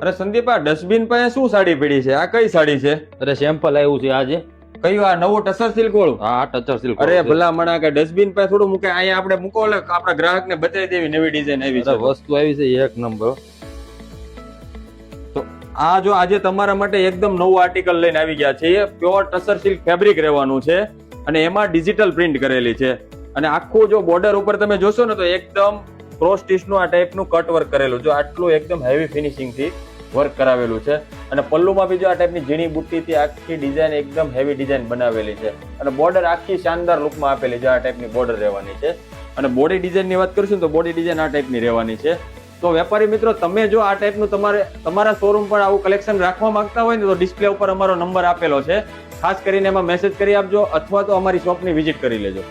અરે સંદીપ, આ ડસ્ટબિન પાસે શું સાડી પડી છે? આ કઈ સાડી છે? અરે સેમ્પલ આવ્યું છે આજે. કયું? આ નવું ટસર સિલ્ક વાળું? હા, ટચર સિલ્ક. અરે ભલા મણા કે ડસ્ટબિન પાસે થોડું મૂકે, અહીંયા આપણે મૂકો એટલે આપણા ગ્રાહકને બતાવી દેવી નવી ડિઝાઇન આવી છે. વસ્તુ આવી છે એક નંબર. તો આ જો આજે તમારા માટે એકદમ નવું આર્ટિકલ લઈને આવી ગયા છે. પ્યોર ટસર સિલ્ક ફેબ્રિક રહેવાનું છે અને એમાં ડિજિટલ પ્રિન્ટ કરેલી છે. અને આખું જો બોર્ડર ઉપર તમે જોશો ને તો એકદમ ક્રોસ સ્ટીચ નું આ ટાઈપનું કટ વર્ક કરેલું. જો આટલું એકદમ હેવી ફિનિશિંગ થી વર્ક કરાવેલું છે. અને પલ્લુમાં બી જો આ ટાઈપની ઝીણી બુટ્ટીથી આખી ડિઝાઇન એકદમ હેવી ડિઝાઇન બનાવેલી છે. અને બોર્ડર આખી શાનદાર લુકમાં આપેલી છે. આ ટાઈપની બોર્ડર રહેવાની છે. અને બોડી ડિઝાઇનની વાત કરીશું ને તો બોડી ડિઝાઇન આ ટાઈપની રહેવાની છે. તો વેપારી મિત્રો, તમે જો આ ટાઈપનું તમારા શોરૂમ પર આવું કલેક્શન રાખવા માંગતા હોય ને તો ડિસ્પ્લે ઉપર અમારો નંબર આપેલો છે. ખાસ કરીને એમાં મેસેજ કરી આપજો અથવા તો અમારી શોપની વિઝિટ કરી લેજો.